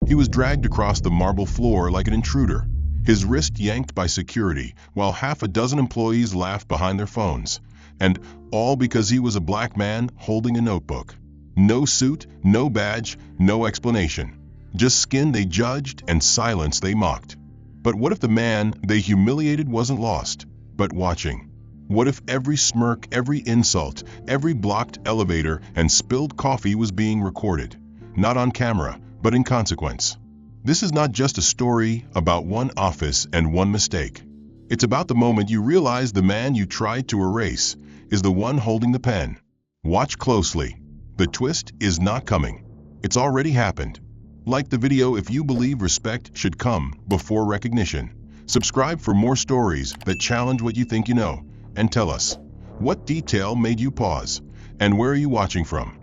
He was dragged across the marble floor like an intruder, his wrist yanked by security, while half a dozen employees laughed behind their phones. And all because he was a black man holding a notebook. No suit, no badge, no explanation. Just skin they judged and silence they mocked. But what if the man they humiliated wasn't lost, but watching? What if every smirk, every insult, every blocked elevator and spilled coffee was being recorded? Not on camera, but in consequence. This is not just a story about one office and one mistake. It's about the moment you realize the man you tried to erase is the one holding the pen. Watch closely. The twist is not coming. It's already happened. Like the video if you believe respect should come before recognition. Subscribe for more stories that challenge what you think you know. And tell us, what detail made you pause? And where are you watching from?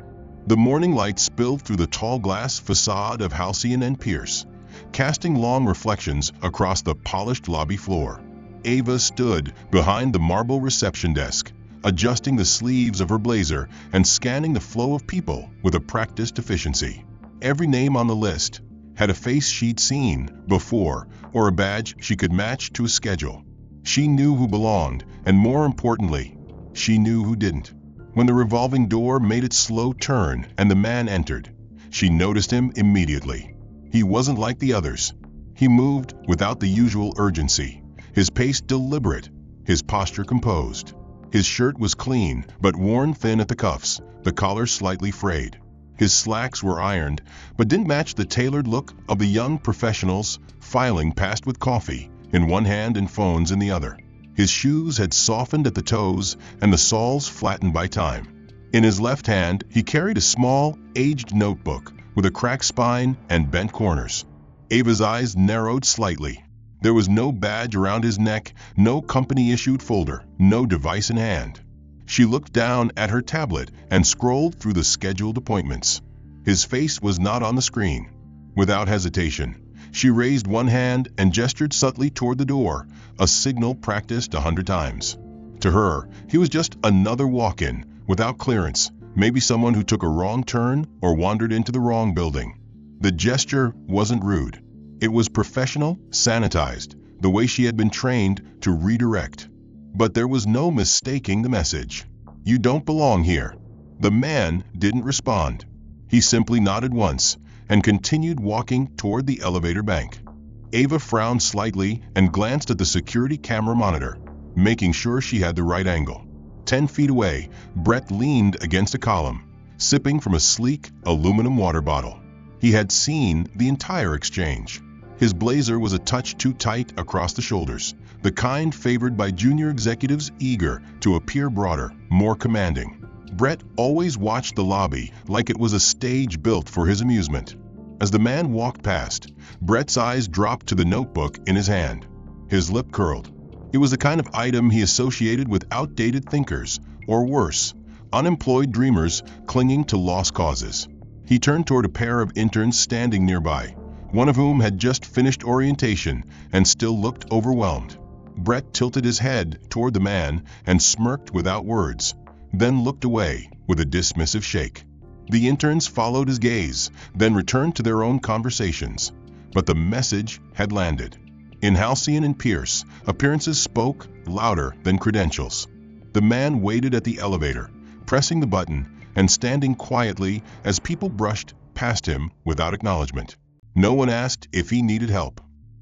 The morning light spilled through the tall glass facade of Halcyon and Pierce, casting long reflections across the polished lobby floor. Ava stood behind the marble reception desk, adjusting the sleeves of her blazer and scanning the flow of people with a practiced efficiency. Every name on the list had a face she'd seen before or a badge she could match to a schedule. She knew who belonged, and more importantly, she knew who didn't. When the revolving door made its slow turn and the man entered, she noticed him immediately. He wasn't like the others. He moved without the usual urgency, his pace deliberate, his posture composed. His shirt was clean, but worn thin at the cuffs, the collar slightly frayed. His slacks were ironed, but didn't match the tailored look of the young professionals filing past with coffee in one hand and phones in the other. His shoes had softened at the toes and the soles flattened by time. In his left hand, he carried a small, aged notebook with a cracked spine and bent corners. Ava's eyes narrowed slightly. There was no badge around his neck, no company-issued folder, no device in hand. She looked down at her tablet and scrolled through the scheduled appointments. His face was not on the screen. Without hesitation, she raised one hand and gestured subtly toward the door, a signal practiced 100 times. To her, he was just another walk-in, without clearance, maybe someone who took a wrong turn or wandered into the wrong building. The gesture wasn't rude. It was professional, sanitized, the way she had been trained to redirect. But there was no mistaking the message. You don't belong here. The man didn't respond. He simply nodded once and continued walking toward the elevator bank. Ava frowned slightly and glanced at the security camera monitor, making sure she had the right angle. 10 feet away, Brett leaned against a column, sipping from a sleek aluminum water bottle. He had seen the entire exchange. His blazer was a touch too tight across the shoulders, the kind favored by junior executives eager to appear broader, more commanding. Brett always watched the lobby like it was a stage built for his amusement. As the man walked past, Brett's eyes dropped to the notebook in his hand. His lip curled. It was the kind of item he associated with outdated thinkers, or worse, unemployed dreamers clinging to lost causes. He turned toward a pair of interns standing nearby, one of whom had just finished orientation and still looked overwhelmed. Brett tilted his head toward the man and smirked without words, then looked away with a dismissive shake. The interns followed his gaze, then returned to their own conversations. But the message had landed. In Halcyon and Pierce, appearances spoke louder than credentials. The man waited at the elevator, pressing the button and standing quietly as people brushed past him without acknowledgement. No one asked if he needed help.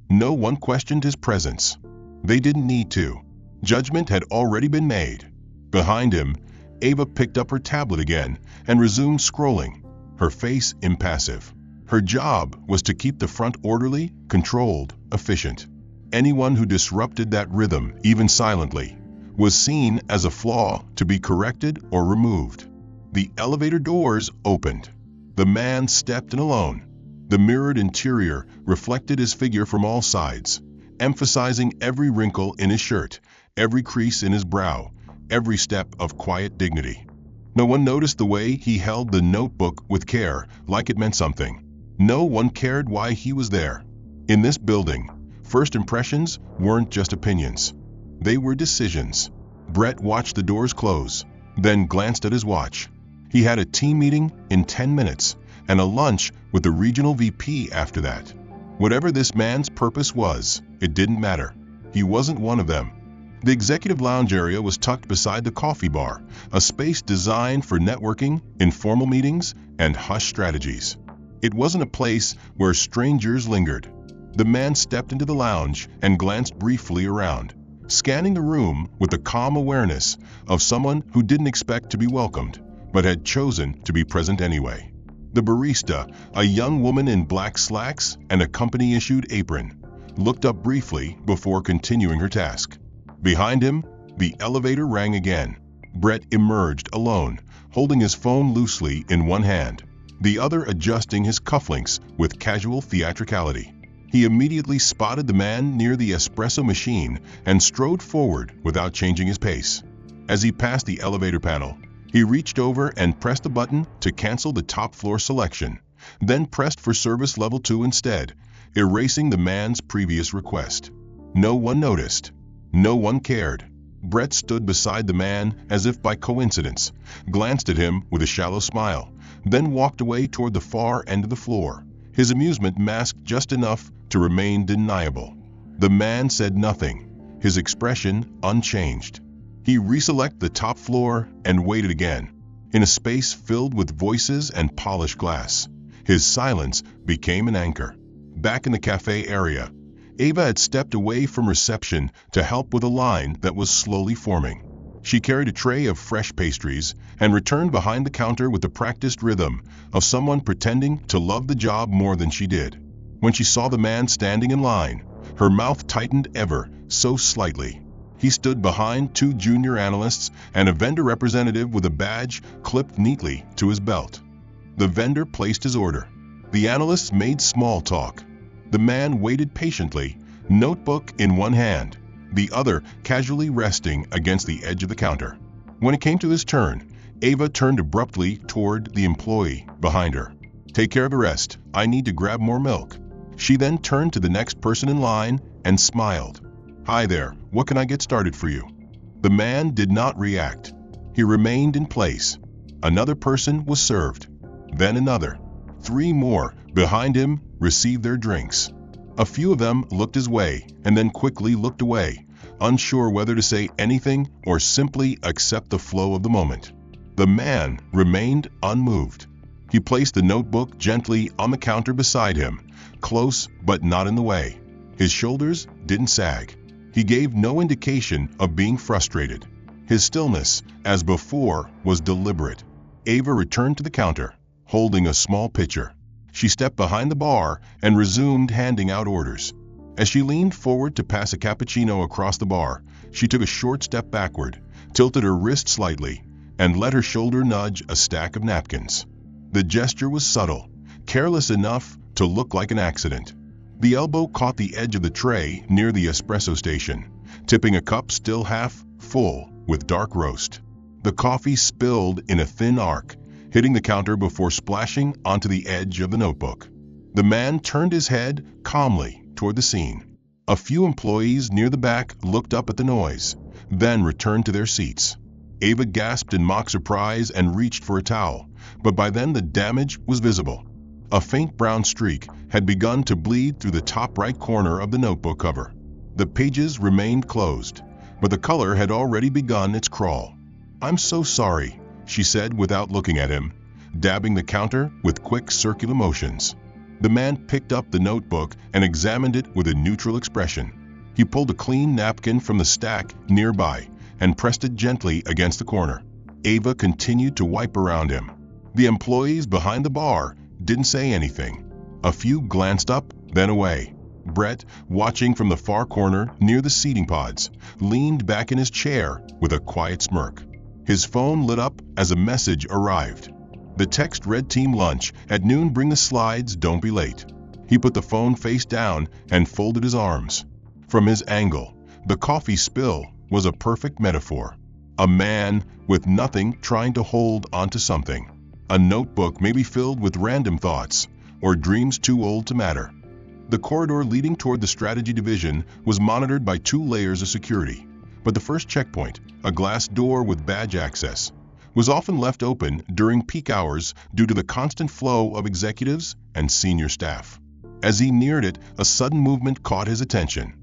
No one questioned his presence. They didn't need to. Judgment had already been made. Behind him, Ava picked up her tablet again and resumed scrolling, her face impassive. Her job was to keep the front orderly, controlled, efficient. Anyone who disrupted that rhythm, even silently, was seen as a flaw to be corrected or removed. The elevator doors opened. The man stepped in alone. The mirrored interior reflected his figure from all sides, emphasizing every wrinkle in his shirt, every crease in his brow, every step of quiet dignity. No one noticed the way he held the notebook with care, like it meant something. No one cared why he was there. In this building, first impressions weren't just opinions. They were decisions. Brett watched the doors close, then glanced at his watch. He had a team meeting in 10 minutes, and a lunch with the regional VP after that. Whatever this man's purpose was, it didn't matter. He wasn't one of them. The executive lounge area was tucked beside the coffee bar, a space designed for networking, informal meetings, and hush strategies. It wasn't a place where strangers lingered. The man stepped into the lounge and glanced briefly around, scanning the room with the calm awareness of someone who didn't expect to be welcomed, but had chosen to be present anyway. The barista, a young woman in black slacks and a company-issued apron, looked up briefly before continuing her task. Behind him, the elevator rang again. Brett emerged alone, holding his phone loosely in one hand, the other adjusting his cufflinks with casual theatricality. He immediately spotted the man near the espresso machine and strode forward without changing his pace. As he passed the elevator panel, he reached over and pressed a button to cancel the top floor selection, then pressed for service level 2 instead, erasing the man's previous request. No one noticed. No one cared. Brett stood beside the man as if by coincidence, glanced at him with a shallow smile, then walked away toward the far end of the floor, his amusement masked just enough to remain deniable. The man said nothing, his expression unchanged. He reselected the top floor and waited again, in a space filled with voices and polished glass. His silence became an anchor. Back in the cafe area, Ava had stepped away from reception to help with a line that was slowly forming. She carried a tray of fresh pastries and returned behind the counter with the practiced rhythm of someone pretending to love the job more than she did. When she saw the man standing in line, her mouth tightened ever so slightly. He stood behind 2 junior analysts and a vendor representative with a badge clipped neatly to his belt. The vendor placed his order. The analysts made small talk. The man waited patiently, notebook in one hand, the other casually resting against the edge of the counter. When it came to his turn, Ava turned abruptly toward the employee behind her. "Take care of the rest. I need to grab more milk." She then turned to the next person in line and smiled. "Hi there, what can I get started for you?" The man did not react. He remained in place. Another person was served. Then another. 3 more behind him received their drinks. A few of them looked his way and then quickly looked away, unsure whether to say anything or simply accept the flow of the moment. The man remained unmoved. He placed the notebook gently on the counter beside him, close but not in the way. His shoulders didn't sag. He gave no indication of being frustrated. His stillness, as before, was deliberate. Ava returned to the counter, holding a small pitcher. She stepped behind the bar and resumed handing out orders. As she leaned forward to pass a cappuccino across the bar, she took a short step backward, tilted her wrist slightly, and let her shoulder nudge a stack of napkins. The gesture was subtle, careless enough to look like an accident. The elbow caught the edge of the tray near the espresso station, tipping a cup still half full with dark roast. The coffee spilled in a thin arc, hitting the counter before splashing onto the edge of the notebook. The man turned his head calmly toward the scene. A few employees near the back looked up at the noise, then returned to their seats. Ava gasped in mock surprise and reached for a towel, but by then the damage was visible. A faint brown streak had begun to bleed through the top right corner of the notebook cover. The pages remained closed, but the color had already begun its crawl. "I'm so sorry," she said without looking at him, dabbing the counter with quick circular motions. The man picked up the notebook and examined it with a neutral expression. He pulled a clean napkin from the stack nearby and pressed it gently against the corner. Ava continued to wipe around him. The employees behind the bar didn't say anything. A few glanced up, then away. Brett, watching from the far corner near the seating pods, leaned back in his chair with a quiet smirk. His phone lit up as a message arrived. The text read "Team lunch at noon, bring the slides, don't be late." He put the phone face down and folded his arms. From his angle, the coffee spill was a perfect metaphor. A man with nothing trying to hold onto something. A notebook maybe filled with random thoughts or dreams too old to matter. The corridor leading toward the strategy division was monitored by 2 layers of security. But the first checkpoint, a glass door with badge access, was often left open during peak hours due to the constant flow of executives and senior staff. As he neared it, a sudden movement caught his attention.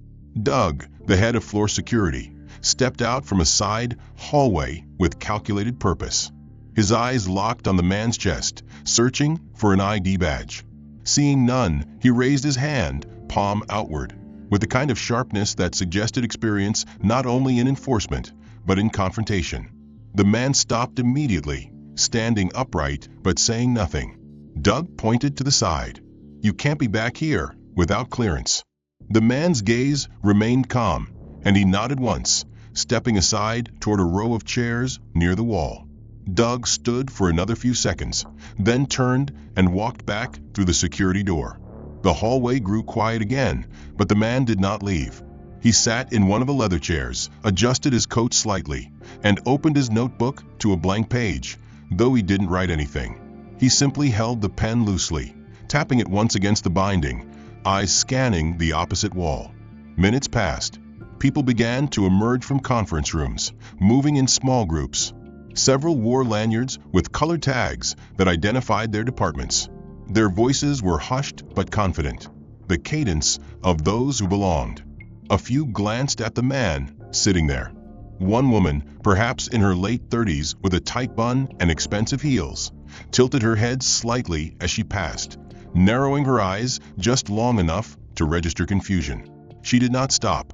Doug, the head of floor security, stepped out from a side hallway with calculated purpose. His eyes locked on the man's chest, searching for an ID badge. Seeing none, he raised his hand, palm outward, with the kind of sharpness that suggested experience not only in enforcement, but in confrontation. The man stopped immediately, standing upright but saying nothing. Doug pointed to the side. "You can't be back here without clearance." The man's gaze remained calm, and he nodded once, stepping aside toward a row of chairs near the wall. Doug stood for another few seconds, then turned and walked back through the security door. The hallway grew quiet again, but the man did not leave. He sat in one of the leather chairs, adjusted his coat slightly, and opened his notebook to a blank page, though he didn't write anything. He simply held the pen loosely, tapping it once against the binding, eyes scanning the opposite wall. Minutes passed. People began to emerge from conference rooms, moving in small groups. Several wore lanyards with colored tags that identified their departments. Their voices were hushed but confident, the cadence of those who belonged. A few glanced at the man sitting there. One woman, perhaps in her late 30s with a tight bun and expensive heels, tilted her head slightly as she passed, narrowing her eyes just long enough to register confusion. She did not stop.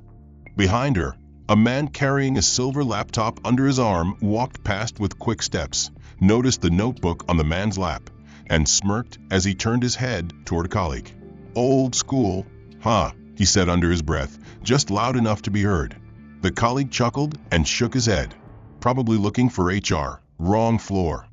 Behind her, a man carrying a silver laptop under his arm walked past with quick steps, noticed the notebook on the man's lap, and smirked as he turned his head toward a colleague. "Old school, huh?" he said under his breath, just loud enough to be heard. The colleague chuckled and shook his head, probably looking for HR. Wrong floor.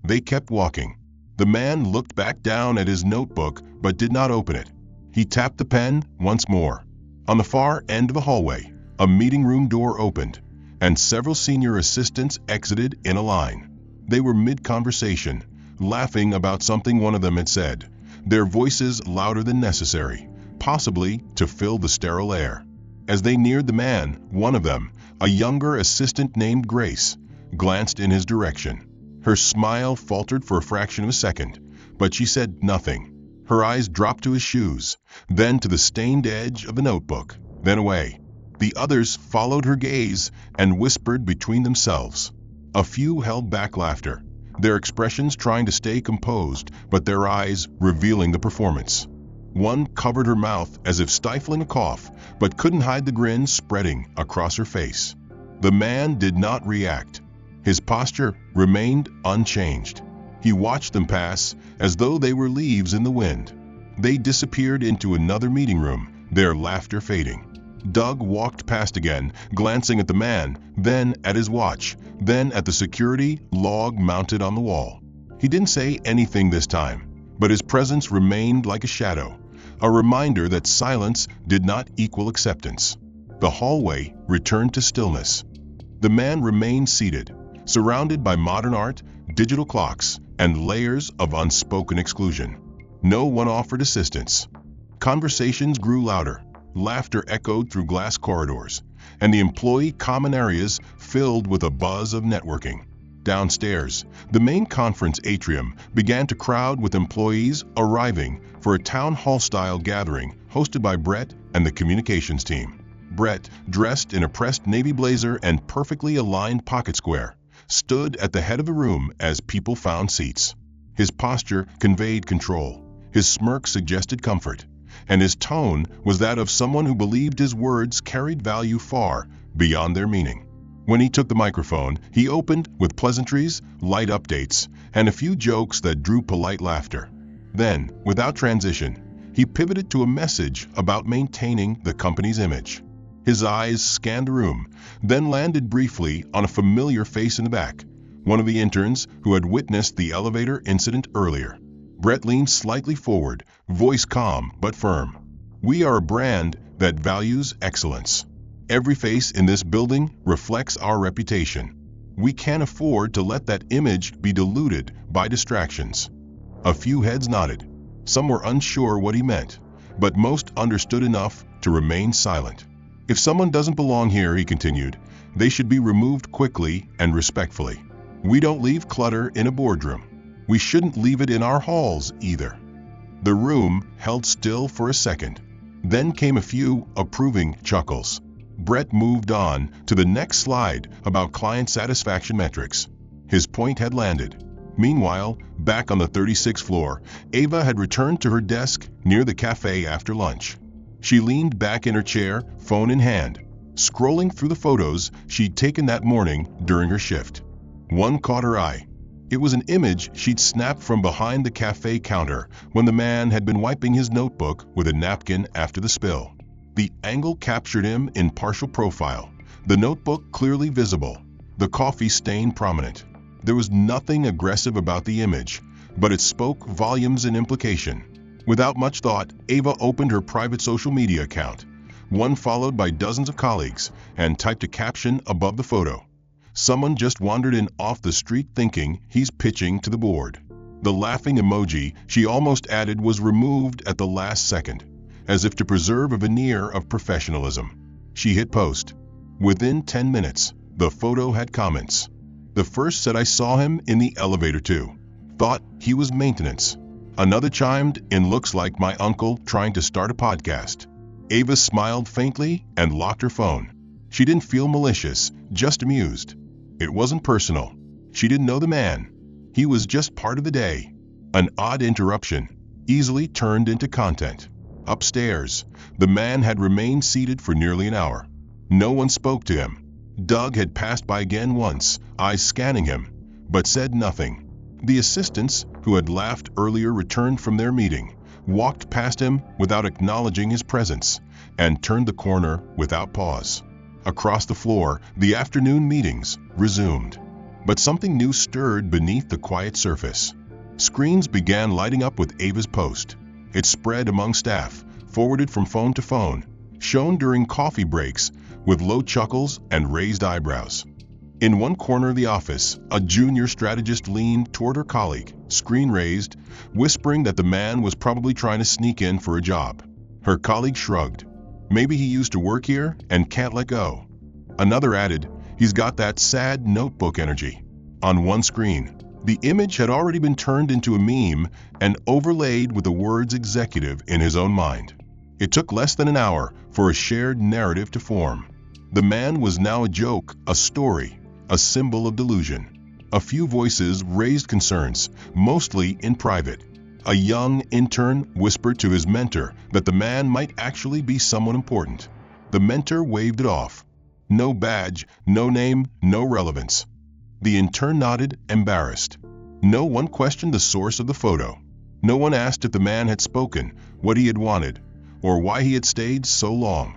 They kept walking. The man looked back down at his notebook but did not open it. He tapped the pen once more. On the far end of the hallway, a meeting room door opened, and several senior assistants exited in a line. They were mid-conversation, laughing about something one of them had said, their voices louder than necessary, possibly to fill the sterile air. As they neared the man, one of them, a younger assistant named Grace, glanced in his direction. Her smile faltered for a fraction of a second, but she said nothing. Her eyes dropped to his shoes, then to the stained edge of the notebook, then away. The others followed her gaze and whispered between themselves. A few held back laughter, their expressions trying to stay composed, but their eyes revealing the performance. One covered her mouth as if stifling a cough, but couldn't hide the grin spreading across her face. The man did not react. His posture remained unchanged. He watched them pass as though they were leaves in the wind. They disappeared into another meeting room, their laughter fading. Doug walked past again, glancing at the man, then at his watch, then at the security log mounted on the wall. He didn't say anything this time, but his presence remained like a shadow, a reminder that silence did not equal acceptance. The hallway returned to stillness. The man remained seated, surrounded by modern art, digital clocks, and layers of unspoken exclusion. No one offered assistance. Conversations grew louder, laughter echoed through glass corridors, and the employee common areas filled with a buzz of networking. Downstairs, the main conference atrium began to crowd with employees arriving for a town hall-style gathering hosted by Brett and the communications team. Brett, dressed in a pressed navy blazer and perfectly aligned pocket square, stood at the head of the room as people found seats. His posture conveyed control, his smirk suggested comfort, and his tone was that of someone who believed his words carried value far beyond their meaning. When he took the microphone, he opened with pleasantries, light updates, and a few jokes that drew polite laughter. Then, without transition, he pivoted to a message about maintaining the company's image. His eyes scanned the room, then landed briefly on a familiar face in the back, one of the interns who had witnessed the elevator incident earlier. Brett leaned slightly forward, voice calm but firm. "We are a brand that values excellence. Every face in this building reflects our reputation. We can't afford to let that image be diluted by distractions." A few heads nodded. Some were unsure what he meant, but most understood enough to remain silent. "If someone doesn't belong here," he continued, "they should be removed quickly and respectfully. We don't leave clutter in a boardroom. We shouldn't leave it in our halls either. The room held still for a second. Then came a few approving chuckles. Brett moved on to the next slide about client satisfaction metrics. His point had landed. Meanwhile, back on the 36th floor, Ava had returned to her desk near the cafe after lunch. She leaned back in her chair, phone in hand, scrolling through the photos she'd taken that morning during her shift. One caught her eye. It was an image she'd snapped from behind the cafe counter when the man had been wiping his notebook with a napkin after the spill. The angle captured him in partial profile, the notebook clearly visible, the coffee stain prominent. There was nothing aggressive about the image, but it spoke volumes in implication. Without much thought, Ava opened her private social media account, one followed by dozens of colleagues, and typed a caption above the photo. Someone just wandered in off the street thinking he's pitching to the board. The laughing emoji she almost added was removed at the last second, as if to preserve a veneer of professionalism. She hit post. Within 10 minutes, the photo had comments. The first said, "I saw him in the elevator too. Thought he was maintenance." Another chimed in, "Looks like my uncle trying to start a podcast." Ava smiled faintly and locked her phone. She didn't feel malicious, just amused. It wasn't personal. She didn't know the man. He was just part of the day. An odd interruption, easily turned into content. Upstairs, the man had remained seated for nearly an hour. No one spoke to him. Doug had passed by again once, eyes scanning him, but said nothing. The assistants, who had laughed earlier, returned from their meeting, walked past him without acknowledging his presence, and turned the corner without pause. Across the floor, the afternoon meetings resumed. But something new stirred beneath the quiet surface. Screens began lighting up with Ava's post. It spread among staff, forwarded from phone to phone, shown during coffee breaks, with low chuckles and raised eyebrows. In one corner of the office, a junior strategist leaned toward her colleague, screen raised, whispering that the man was probably trying to sneak in for a job. Her colleague shrugged. "Maybe he used to work here and can't let go." Another added, "He's got that sad notebook energy." On one screen, the image had already been turned into a meme and overlaid with the words "executive" in his own mind. It took less than an hour for a shared narrative to form. The man was now a joke, a story, a symbol of delusion. A few voices raised concerns, mostly in private. A young intern whispered to his mentor that the man might actually be someone important. The mentor waved it off. No badge, no name, no relevance. The intern nodded, embarrassed. No one questioned the source of the photo. No one asked if the man had spoken, what he had wanted, or why he had stayed so long.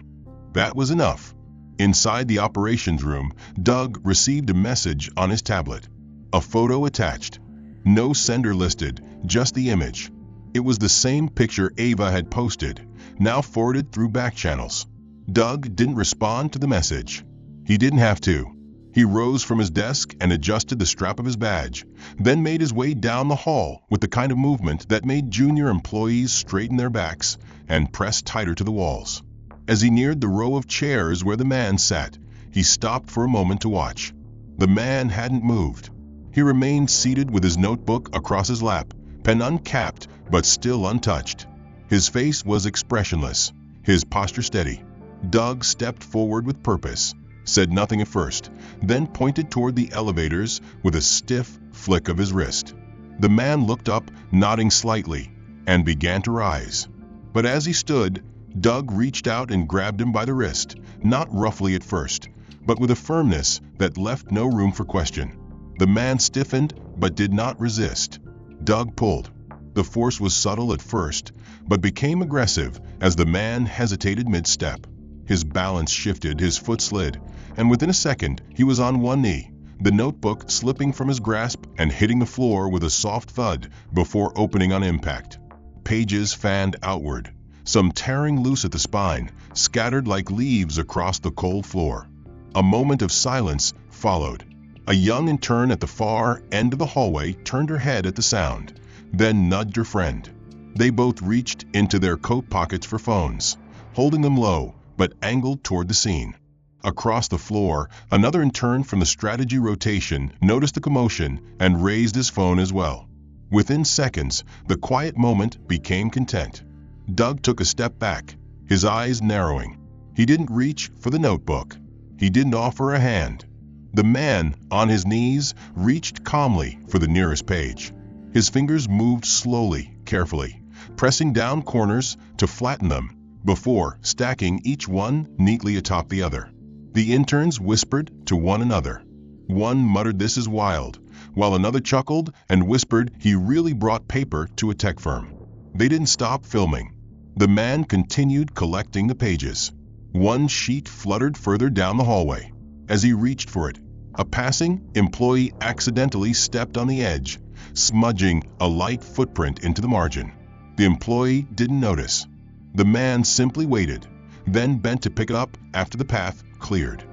That was enough. Inside the operations room, Doug received a message on his tablet. A photo attached. No sender listed, just the image. It was the same picture Ava had posted, now forwarded through back channels. Doug didn't respond to the message. He didn't have to. He rose from his desk and adjusted the strap of his badge, then made his way down the hall with the kind of movement that made junior employees straighten their backs and press tighter to the walls. As he neared the row of chairs where the man sat, he stopped for a moment to watch. The man hadn't moved. He remained seated with his notebook across his lap, pen uncapped but still untouched. His face was expressionless, his posture steady. Doug stepped forward with purpose, said nothing at first, then pointed toward the elevators with a stiff flick of his wrist. The man looked up, nodding slightly, and began to rise. But as he stood, Doug reached out and grabbed him by the wrist, not roughly at first, but with a firmness that left no room for question. The man stiffened, but did not resist. Doug pulled. The force was subtle at first, but became aggressive as the man hesitated mid-step. His balance shifted, his foot slid, and within a second he was on one knee, the notebook slipping from his grasp and hitting the floor with a soft thud before opening on impact. Pages fanned outward, some tearing loose at the spine, scattered like leaves across the cold floor. A moment of silence followed. A young intern at the far end of the hallway turned her head at the sound, then nudged her friend. They both reached into their coat pockets for phones, holding them low but angled toward the scene. Across the floor, another intern from the strategy rotation noticed the commotion and raised his phone as well. Within seconds, the quiet moment became content. Doug took a step back, his eyes narrowing. He didn't reach for the notebook. He didn't offer a hand. The man, on his knees, reached calmly for the nearest page. His fingers moved slowly, carefully, pressing down corners to flatten them, before stacking each one neatly atop the other. The interns whispered to one another. One muttered, "This is wild," while another chuckled and whispered he really brought paper to a tech firm. They didn't stop filming. The man continued collecting the pages. One sheet fluttered further down the hallway. As he reached for it, a passing employee accidentally stepped on the edge, smudging a light footprint into the margin. The employee didn't notice. The man simply waited, then bent to pick it up after the path cleared.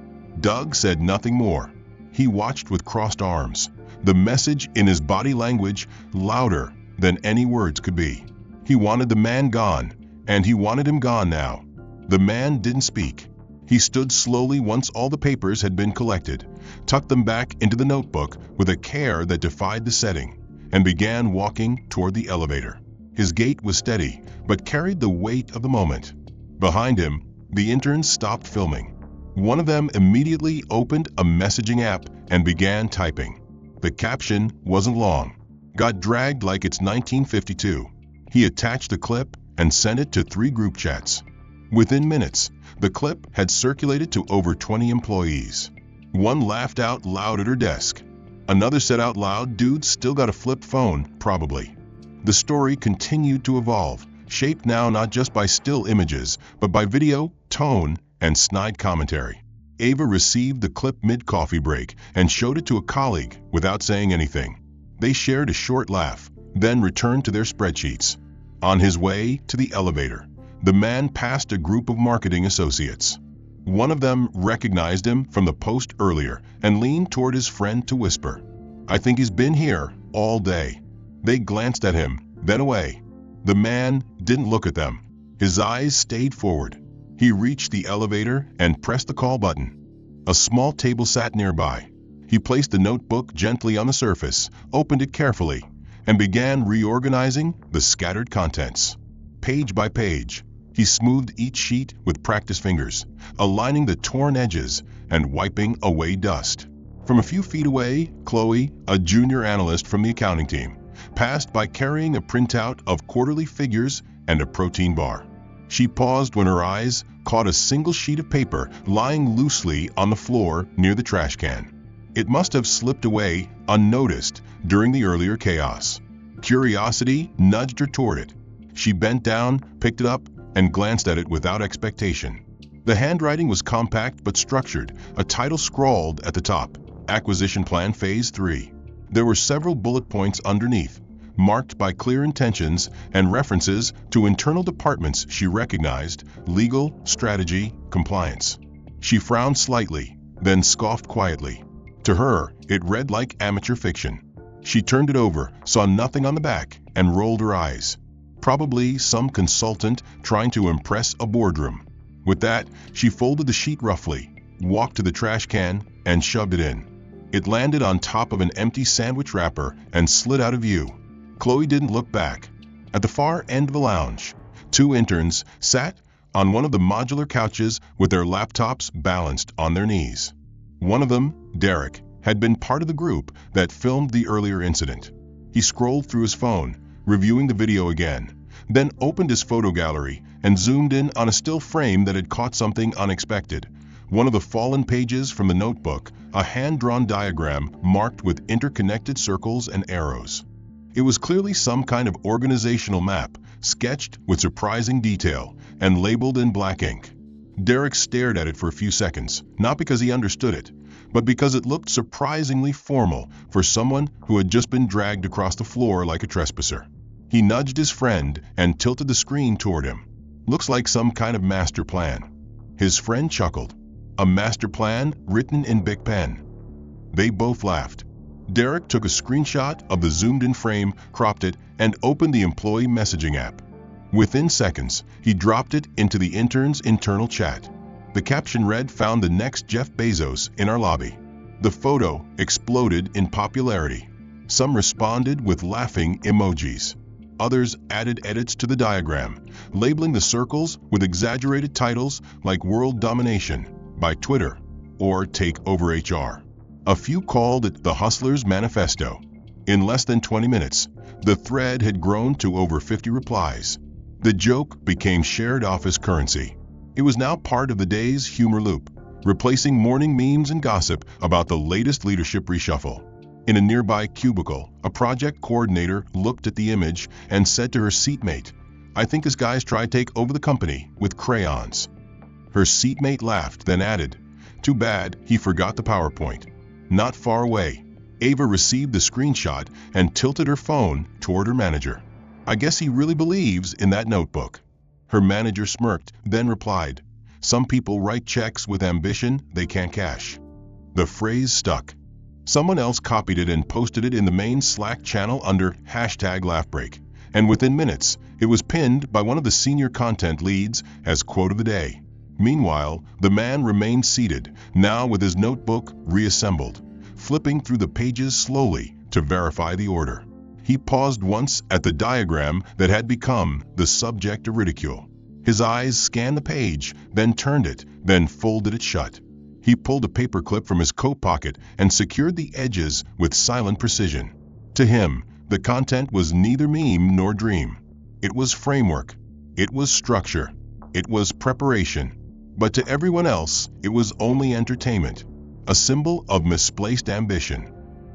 Doug said nothing more. He watched with crossed arms, the message in his body language louder than any words could be. He wanted the man gone, and he wanted him gone now. The man didn't speak. He stood slowly once all the papers had been collected, tucked them back into the notebook with a care that defied the setting, and began walking toward the elevator. His gait was steady, but carried the weight of the moment. Behind him, the interns stopped filming. One of them immediately opened a messaging app and began typing. The caption wasn't long. Got dragged like it's 1952. He attached the clip and sent it to 3 group chats. Within minutes, the clip had circulated to over 20 employees. One laughed out loud at her desk. Another said out loud, "Dude still got a flip phone, probably." The story continued to evolve, shaped now not just by still images, but by video, tone, and snide commentary. Ava received the clip mid-coffee break and showed it to a colleague without saying anything. They shared a short laugh, then returned to their spreadsheets. On his way to the elevator, the man passed a group of marketing associates. One of them recognized him from the post earlier and leaned toward his friend to whisper, "I think he's been here all day." They glanced at him, then away. The man didn't look at them. His eyes stayed forward. He reached the elevator and pressed the call button. A small table sat nearby. He placed the notebook gently on the surface, opened it carefully, and began reorganizing the scattered contents. Page by page, he smoothed each sheet with practiced fingers, aligning the torn edges and wiping away dust. From a few feet away, Chloe, a junior analyst from the accounting team, passed by carrying a printout of quarterly figures and a protein bar. She paused when her eyes caught a single sheet of paper lying loosely on the floor near the trash can. It must have slipped away unnoticed during the earlier chaos. Curiosity nudged her toward it. She bent down, picked it up, and glanced at it without expectation. The handwriting was compact but structured, a title scrawled at the top, Acquisition Plan Phase 3. There were several bullet points underneath, marked by clear intentions and references to internal departments she recognized: legal, strategy, compliance. She frowned slightly, then scoffed quietly. To her, it read like amateur fiction. She turned it over, saw nothing on the back, and rolled her eyes. Probably some consultant trying to impress a boardroom. With that, she folded the sheet roughly, walked to the trash can, and shoved it in. It landed on top of an empty sandwich wrapper and slid out of view. Chloe didn't look back. At the far end of the lounge, 2 interns sat on one of the modular couches with their laptops balanced on their knees. One of them, Derek, had been part of the group that filmed the earlier incident. He scrolled through his phone, reviewing the video again, then opened his photo gallery and zoomed in on a still frame that had caught something unexpected. One of the fallen pages from the notebook, a hand-drawn diagram marked with interconnected circles and arrows. It was clearly some kind of organizational map, sketched with surprising detail and labeled in black ink. Derek stared at it for a few seconds, not because he understood it, but because it looked surprisingly formal for someone who had just been dragged across the floor like a trespasser. He nudged his friend and tilted the screen toward him. "Looks like some kind of master plan." His friend chuckled. "A master plan written in big pen." They both laughed. Derek took a screenshot of the zoomed-in frame, cropped it, and opened the employee messaging app. Within seconds, he dropped it into the intern's internal chat. The caption read, "Found the next Jeff Bezos in our lobby." The photo exploded in popularity. Some responded with laughing emojis. Others added edits to the diagram, labeling the circles with exaggerated titles like "World Domination" by Twitter or "Take Over HR." A few called it the Hustler's Manifesto. In less than 20 minutes, the thread had grown to over 50 replies. The joke became shared office currency. It was now part of the day's humor loop, replacing morning memes and gossip about the latest leadership reshuffle. In a nearby cubicle, a project coordinator looked at the image and said to her seatmate, "I think this guy's tried to take over the company with crayons." Her seatmate laughed, then added, "Too bad he forgot the PowerPoint." Not far away, Ava received the screenshot and tilted her phone toward her manager. "I guess he really believes in that notebook." Her manager smirked, then replied, "Some people write checks with ambition they can't cash." The phrase stuck. Someone else copied it and posted it in the main Slack channel under #LaughBreak, and within minutes, it was pinned by one of the senior content leads as quote of the day. Meanwhile, the man remained seated, now with his notebook reassembled, flipping through the pages slowly to verify the order. He paused once at the diagram that had become the subject of ridicule. His eyes scanned the page, then turned it, then folded it shut. He pulled a paperclip from his coat pocket and secured the edges with silent precision. To him, the content was neither meme nor dream. It was framework. It was structure. It was preparation. But to everyone else, it was only entertainment, a symbol of misplaced ambition.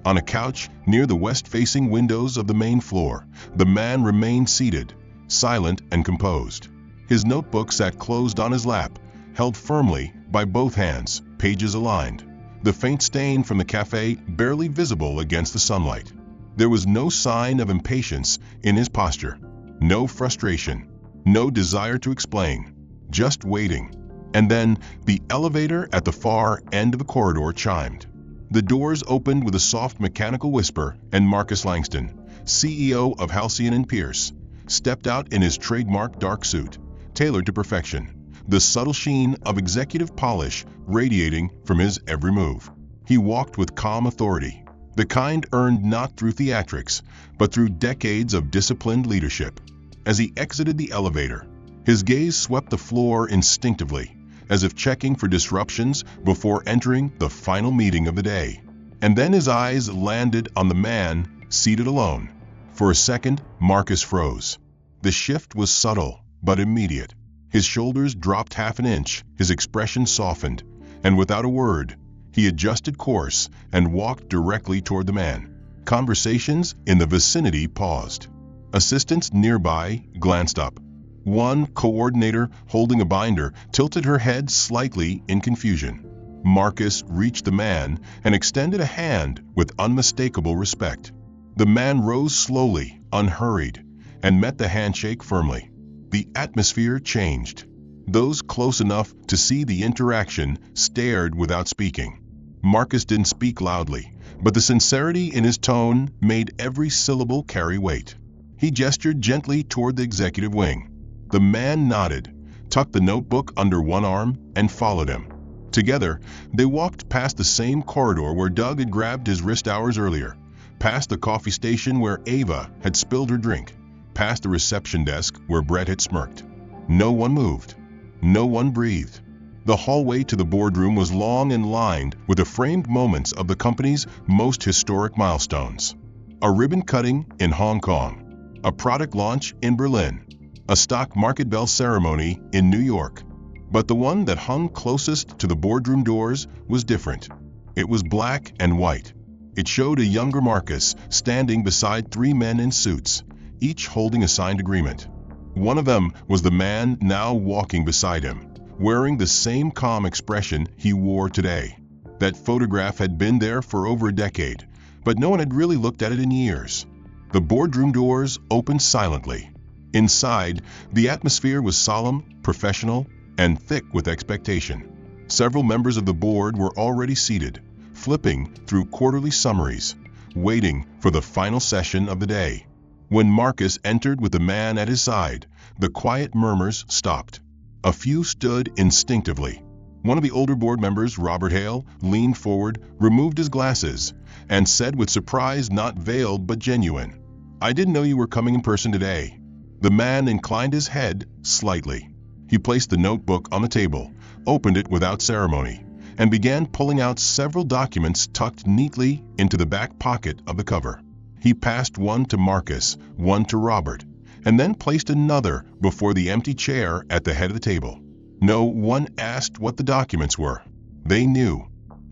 On a couch near the west-facing windows of the main floor, the man remained seated, silent and composed. His notebook sat closed on his lap, held firmly by both hands, pages aligned. The faint stain from the cafe barely visible against the sunlight. There was no sign of impatience in his posture, no frustration, no desire to explain, just waiting. And then the elevator at the far end of the corridor chimed. The doors opened with a soft mechanical whisper, and Marcus Langston, CEO of Halcyon & Pierce, stepped out in his trademark dark suit, tailored to perfection, the subtle sheen of executive polish radiating from his every move. He walked with calm authority, the kind earned not through theatrics, but through decades of disciplined leadership. As he exited the elevator, his gaze swept the floor instinctively, as if checking for disruptions before entering the final meeting of the day. And then his eyes landed on the man seated alone. For a second, Marcus froze. The shift was subtle, but immediate. His shoulders dropped half an inch, his expression softened, and without a word, he adjusted course and walked directly toward the man. Conversations in the vicinity paused. Assistants nearby glanced up. One coordinator holding a binder tilted her head slightly in confusion. Marcus reached the man and extended a hand with unmistakable respect. The man rose slowly, unhurried, and met the handshake firmly. The atmosphere changed. Those close enough to see the interaction stared without speaking. Marcus didn't speak loudly, but the sincerity in his tone made every syllable carry weight. He gestured gently toward the executive wing. The man nodded, tucked the notebook under one arm, and followed him. Together, they walked past the same corridor where Doug had grabbed his wrist hours earlier, past the coffee station where Ava had spilled her drink, past the reception desk where Brett had smirked. No one moved. No one breathed. The hallway to the boardroom was long and lined with the framed moments of the company's most historic milestones. A ribbon cutting in Hong Kong, a product launch in Berlin, a stock market bell ceremony in New York. But the one that hung closest to the boardroom doors was different. It was black and white. It showed a younger Marcus standing beside three men in suits, each holding a signed agreement. One of them was the man now walking beside him, wearing the same calm expression he wore today. That photograph had been there for over a decade, but no one had really looked at it in years. The boardroom doors opened silently. Inside, the atmosphere was solemn, professional, and thick with expectation. Several members of the board were already seated, flipping through quarterly summaries, waiting for the final session of the day. When Marcus entered with the man at his side, the quiet murmurs stopped. A few stood instinctively. One of the older board members, Robert Hale, leaned forward, removed his glasses, and said with surprise not veiled but genuine, "I didn't know you were coming in person today." The man inclined his head slightly. He placed the notebook on the table, opened it without ceremony, and began pulling out several documents tucked neatly into the back pocket of the cover. He passed one to Marcus, one to Robert, and then placed another before the empty chair at the head of the table. No one asked what the documents were. They knew.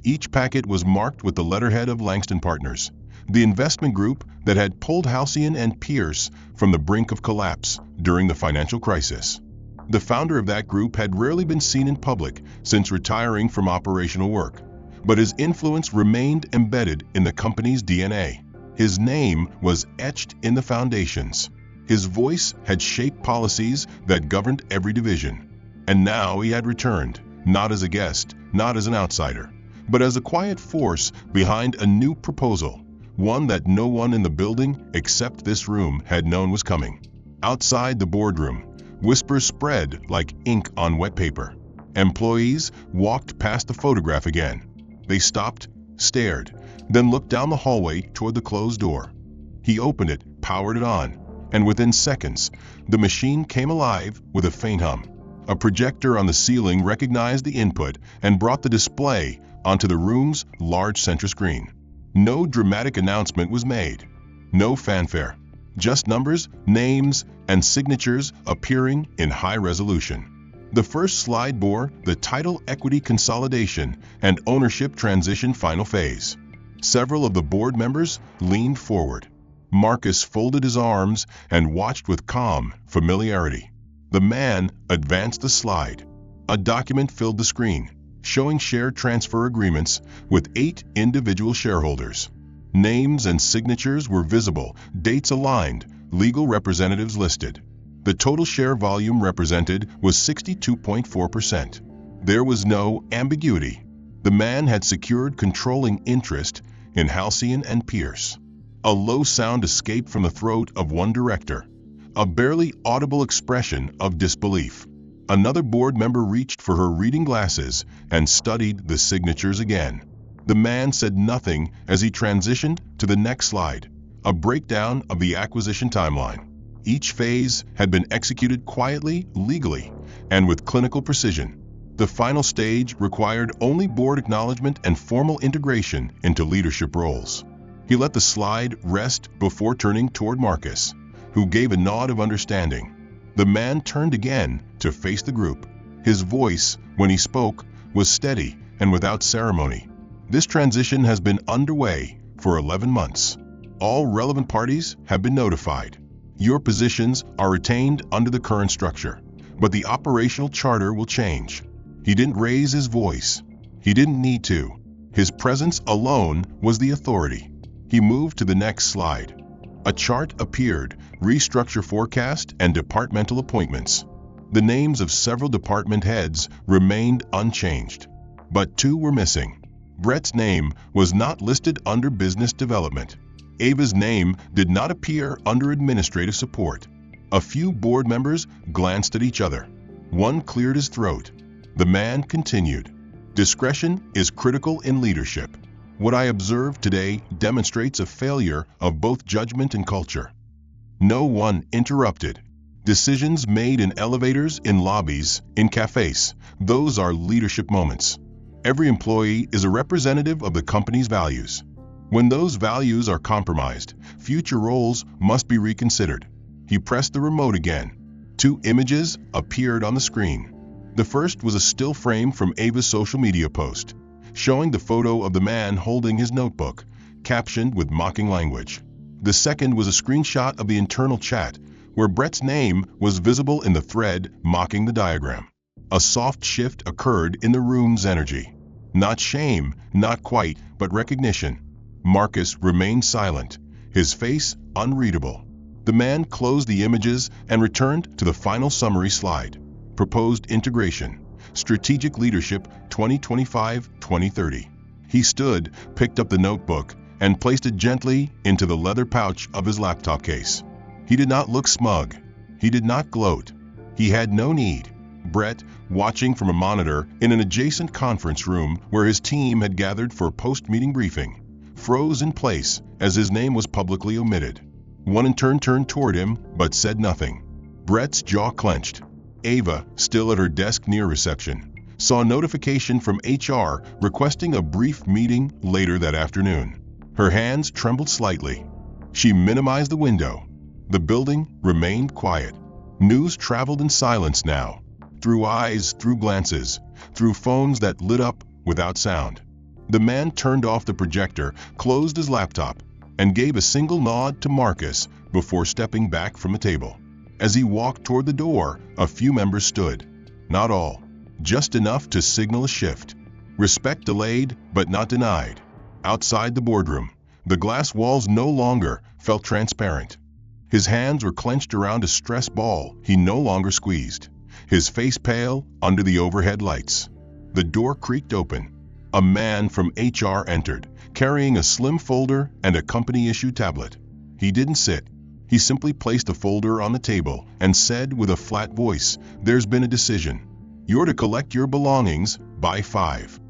Each packet was marked with the letterhead of Langston Partners, the investment group that had pulled Halcyon and Pierce from the brink of collapse during the financial crisis. The founder of that group had rarely been seen in public since retiring from operational work, but his influence remained embedded in the company's DNA. His name was etched in the foundations. His voice had shaped policies that governed every division. And now he had returned, not as a guest, not as an outsider, but as a quiet force behind a new proposal, one that no one in the building except this room had known was coming. Outside the boardroom, whispers spread like ink on wet paper. Employees walked past the photograph again. They stopped, stared, then looked down the hallway toward the closed door. He opened it, powered it on, and within seconds, the machine came alive with a faint hum. A projector on the ceiling recognized the input and brought the display onto the room's large center screen. No dramatic announcement was made. No fanfare. Just numbers, names, and signatures appearing in high resolution. The first slide bore the title Equity Consolidation and Ownership Transition Final Phase. Several of the board members leaned forward. Marcus folded his arms and watched with calm familiarity. The man advanced the slide. A document filled the screen, showing share transfer agreements with 8 individual shareholders. Names and signatures were visible, dates aligned, legal representatives listed. The total share volume represented was 62.4%. There was no ambiguity. The man had secured controlling interest in Halcyon and Pierce. A low sound escaped from the throat of one director, a barely audible expression of disbelief. Another board member reached for her reading glasses and studied the signatures again. The man said nothing as he transitioned to the next slide, a breakdown of the acquisition timeline. Each phase had been executed quietly, legally, and with clinical precision. The final stage required only board acknowledgement and formal integration into leadership roles. He let the slide rest before turning toward Marcus, who gave a nod of understanding. The man turned again to face the group. His voice, when he spoke, was steady and without ceremony. This transition has been underway for 11 months. All relevant parties have been notified. Your positions are retained under the current structure, but the operational charter will change. He didn't raise his voice. He didn't need to. His presence alone was the authority. He moved to the next slide. A chart appeared, restructure forecast and departmental appointments. The names of several department heads remained unchanged, but 2 were missing. Brett's name was not listed under business development. Ava's name did not appear under administrative support. A few board members glanced at each other. One cleared his throat. The man continued. Discretion is critical in leadership. What I observed today demonstrates a failure of both judgment and culture. No one interrupted. Decisions made in elevators, in lobbies, in cafes, those are leadership moments. Every employee is a representative of the company's values. When those values are compromised, future roles must be reconsidered. He pressed the remote again. 2 images appeared on the screen. The first was a still frame from Ava's social media post, showing the photo of the man holding his notebook, captioned with mocking language. The second was a screenshot of the internal chat, where Brett's name was visible in the thread mocking the diagram. A soft shift occurred in the room's energy. Not shame, not quite, but recognition. Marcus remained silent, his face unreadable. The man closed the images and returned to the final summary slide. Proposed integration. Strategic Leadership 2025-2030. He stood, picked up the notebook, and placed it gently into the leather pouch of his laptop case. He did not look smug. He did not gloat. He had no need. Brett, watching from a monitor in an adjacent conference room where his team had gathered for a post-meeting briefing, froze in place as his name was publicly omitted. One intern turned toward him but said nothing. Brett's jaw clenched. Ava, still at her desk near reception, saw a notification from HR requesting a brief meeting later that afternoon. Her hands trembled slightly. She minimized the window. The building remained quiet. News traveled in silence now, through eyes, through glances, through phones that lit up without sound. The man turned off the projector, closed his laptop, and gave a single nod to Marcus before stepping back from the table. As he walked toward the door, a few members stood. Not all, just enough to signal a shift. Respect delayed, but not denied. Outside the boardroom, the glass walls no longer felt transparent. His hands were clenched around a stress ball he no longer squeezed, his face pale under the overhead lights. The door creaked open. A man from HR entered, carrying a slim folder and a company-issued tablet. He didn't sit. He simply placed the folder on the table and said with a flat voice, "There's been a decision. You're to collect your belongings by 5.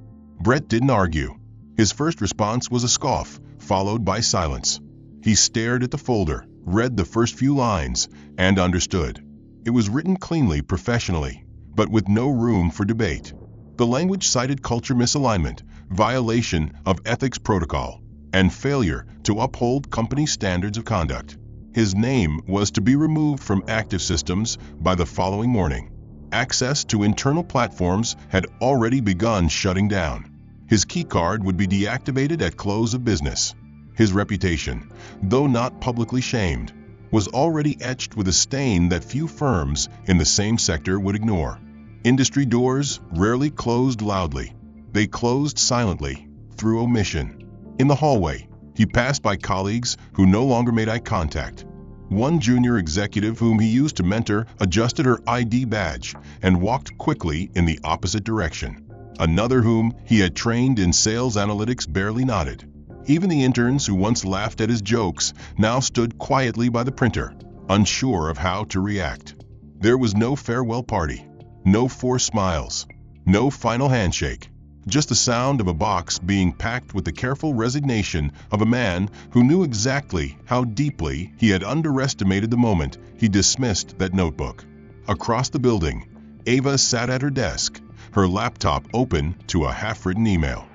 Brett didn't argue. His first response was a scoff, followed by silence. He stared at the folder, read the first few lines, and understood. It was written cleanly, professionally, but with no room for debate. The language cited culture misalignment, violation of ethics protocol, and failure to uphold company standards of conduct. His name was to be removed from active systems by the following morning. Access to internal platforms had already begun shutting down. His keycard would be deactivated at close of business. His reputation, though not publicly shamed, was already etched with a stain that few firms in the same sector would ignore. Industry doors rarely closed loudly. They closed silently, through omission. In the hallway, he passed by colleagues who no longer made eye contact. One junior executive whom he used to mentor adjusted her ID badge and walked quickly in the opposite direction. Another whom he had trained in sales analytics barely nodded. Even the interns who once laughed at his jokes now stood quietly by the printer, unsure of how to react. There was no farewell party, no forced smiles, no final handshake. Just the sound of a box being packed with the careful resignation of a man who knew exactly how deeply he had underestimated the moment he dismissed that notebook. Across the building, Ava sat at her desk, her laptop open to a half-written email.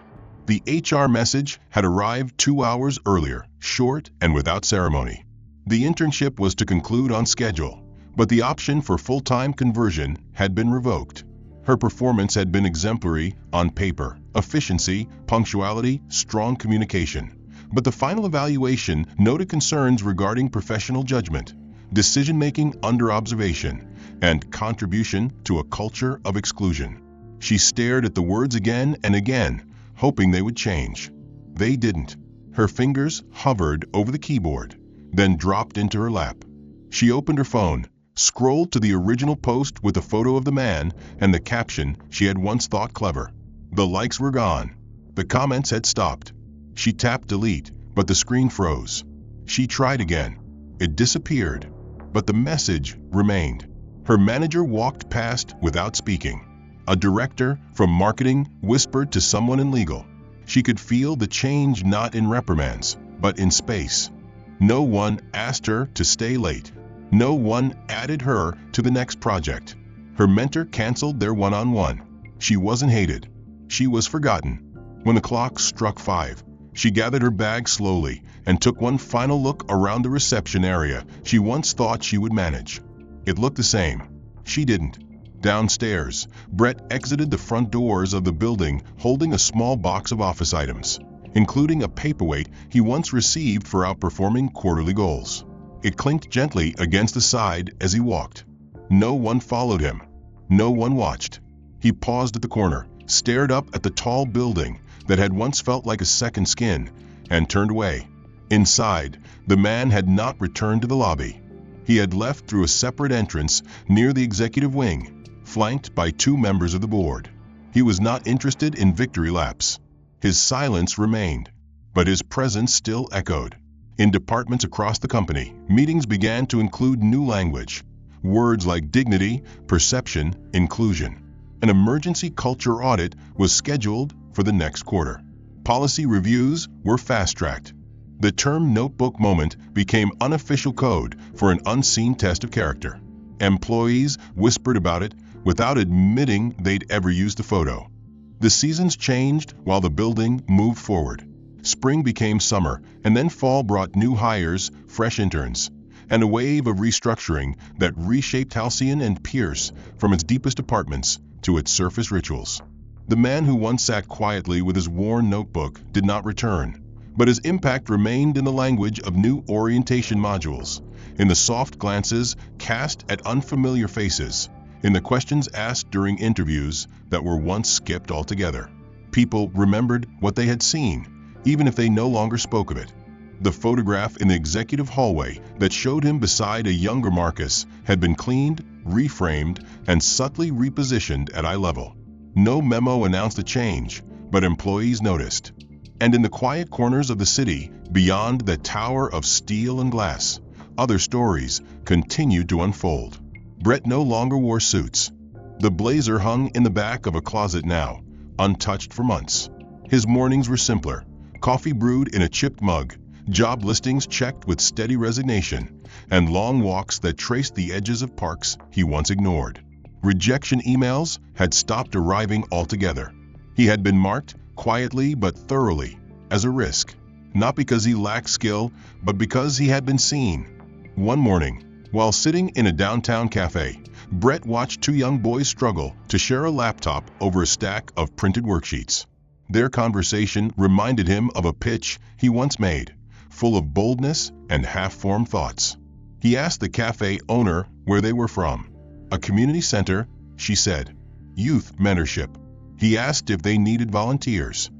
The HR message had arrived 2 hours earlier, short and without ceremony. The internship was to conclude on schedule, but the option for full-time conversion had been revoked. Her performance had been exemplary on paper, efficiency, punctuality, strong communication. But the final evaluation noted concerns regarding professional judgment, decision-making under observation, and contribution to a culture of exclusion. She stared at the words again and again, hoping they would change. They didn't. Her fingers hovered over the keyboard, then dropped into her lap. She opened her phone, scrolled to the original post with a photo of the man and the caption she had once thought clever. The likes were gone. The comments had stopped. She tapped delete, but the screen froze. She tried again. It disappeared, but the message remained. Her manager walked past without speaking. A director from marketing whispered to someone in legal. She could feel the change not in reprimands, but in space. No one asked her to stay late. No one added her to the next project. Her mentor canceled their one-on-one. She wasn't hated. She was forgotten. When the clock struck 5, she gathered her bag slowly and took one final look around the reception area she once thought she would manage. It looked the same. She didn't. Downstairs, Brett exited the front doors of the building holding a small box of office items, including a paperweight he once received for outperforming quarterly goals. It clinked gently against the side as he walked. No one followed him. No one watched. He paused at the corner, stared up at the tall building that had once felt like a second skin, and turned away. Inside, the man had not returned to the lobby. He had left through a separate entrance near the executive wing, flanked by 2 members of the board. He was not interested in victory laps. His silence remained, but his presence still echoed. In departments across the company, meetings began to include new language. Words like dignity, perception, inclusion. An emergency culture audit was scheduled for the next quarter. Policy reviews were fast-tracked. The term notebook moment became unofficial code for an unseen test of character. Employees whispered about it without admitting they'd ever used the photo. The seasons changed while the building moved forward. Spring became summer, and then fall brought new hires, fresh interns, and a wave of restructuring that reshaped Halcyon and Pierce from its deepest apartments to its surface rituals. The man who once sat quietly with his worn notebook did not return, but his impact remained in the language of new orientation modules, in the soft glances cast at unfamiliar faces, in the questions asked during interviews that were once skipped altogether. People remembered what they had seen, even if they no longer spoke of it. The photograph in the executive hallway that showed him beside a younger Marcus had been cleaned, reframed, and subtly repositioned at eye level. No memo announced a change, but employees noticed. And in the quiet corners of the city, beyond the tower of steel and glass, other stories continued to unfold. Brett no longer wore suits. The blazer hung in the back of a closet now, untouched for months. His mornings were simpler: coffee brewed in a chipped mug, job listings checked with steady resignation, and long walks that traced the edges of parks he once ignored. Rejection emails had stopped arriving altogether. He had been marked, quietly but thoroughly, as a risk, not because he lacked skill, but because he had been seen. One morning, while sitting in a downtown cafe, Brett watched two young boys struggle to share a laptop over a stack of printed worksheets. Their conversation reminded him of a pitch he once made, full of boldness and half-formed thoughts. He asked the cafe owner where they were from. A community center, she said. Youth mentorship. He asked if they needed volunteers.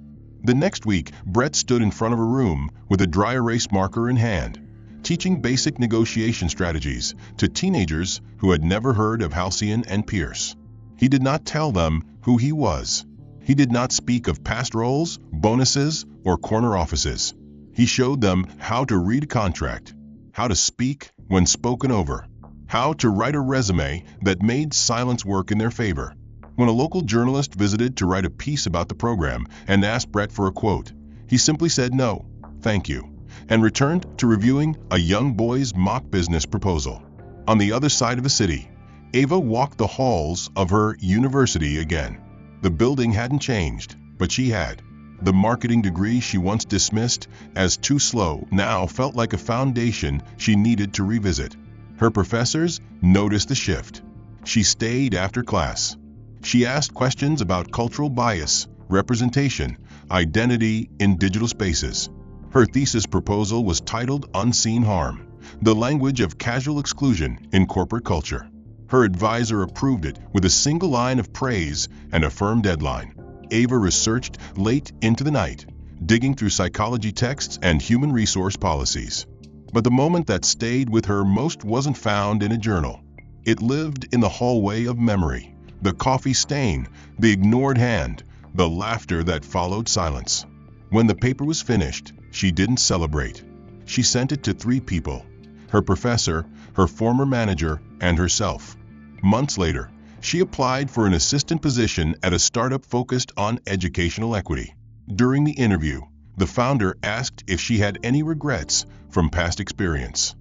The next week, Brett stood in front of a room with a dry erase marker in hand, teaching basic negotiation strategies to teenagers who had never heard of Halcyon and Pierce. He did not tell them who he was. He did not speak of past roles, bonuses, or corner offices. He showed them how to read a contract, how to speak when spoken over, how to write a resume that made silence work in their favor. When a local journalist visited to write a piece about the program and asked Brett for a quote, he simply said no, thank you, and returned to reviewing a young boy's mock business proposal. On the other side of the city, Ava walked the halls of her university again. The building hadn't changed, but she had. The marketing degree she once dismissed as too slow now felt like a foundation she needed to revisit. Her professors noticed the shift. She stayed after class. She asked questions about cultural bias, representation, identity in digital spaces. Her thesis proposal was titled Unseen Harm: The Language of Casual Exclusion in Corporate Culture. Her advisor approved it with a single line of praise and a firm deadline. Ava researched late into the night, digging through psychology texts and human resource policies. But the moment that stayed with her most wasn't found in a journal. It lived in the hallway of memory, the coffee stain, the ignored hand, the laughter that followed silence. When the paper was finished, she didn't celebrate. She sent it to 3 people: her professor, her former manager, and herself. Months later, she applied for an assistant position at a startup focused on educational equity. During the interview, the founder asked if she had any regrets from past experience.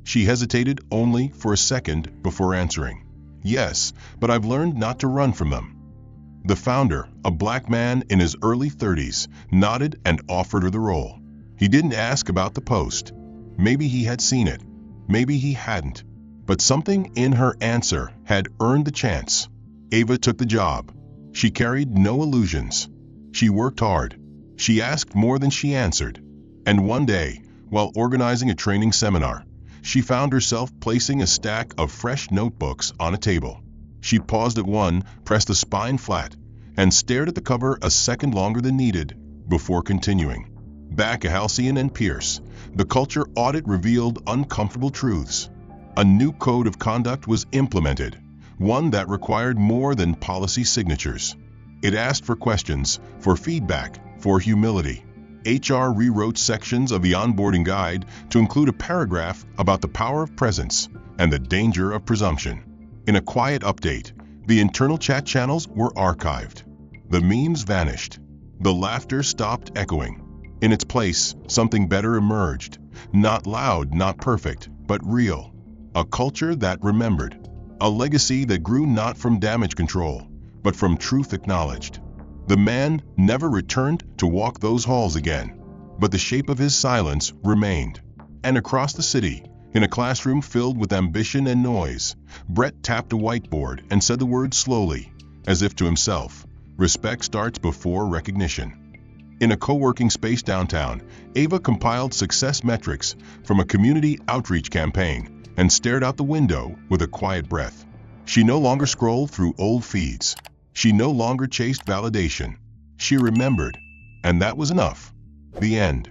She hesitated only for a second before answering. Yes, but I've learned not to run from them. The founder, a black man in his early 30s, nodded and offered her the role. He didn't ask about the post. Maybe he had seen it. Maybe he hadn't. But something in her answer had earned the chance. Ava took the job. She carried no illusions. She worked hard. She asked more than she answered. And one day, while organizing a training seminar, she found herself placing a stack of fresh notebooks on a table. She paused at one, pressed the spine flat, and stared at the cover a second longer than needed before continuing. Back at Halcyon and Pierce, the culture audit revealed uncomfortable truths. A new code of conduct was implemented, one that required more than policy signatures. It asked for questions, for feedback, for humility. HR rewrote sections of the onboarding guide to include a paragraph about the power of presence and the danger of presumption. In a quiet update, the internal chat channels were archived. The memes vanished. The laughter stopped echoing. In its place, something better emerged. Not loud, not perfect, but real. A culture that remembered. A legacy that grew not from damage control, but from truth acknowledged. The man never returned to walk those halls again, but the shape of his silence remained. And across the city, in a classroom filled with ambition and noise, Brett tapped a whiteboard and said the words slowly, as if to himself, "Respect starts before recognition." In a co-working space downtown, Ava compiled success metrics from a community outreach campaign and stared out the window with a quiet breath. She no longer scrolled through old feeds. She no longer chased validation. She remembered, and that was enough. The end.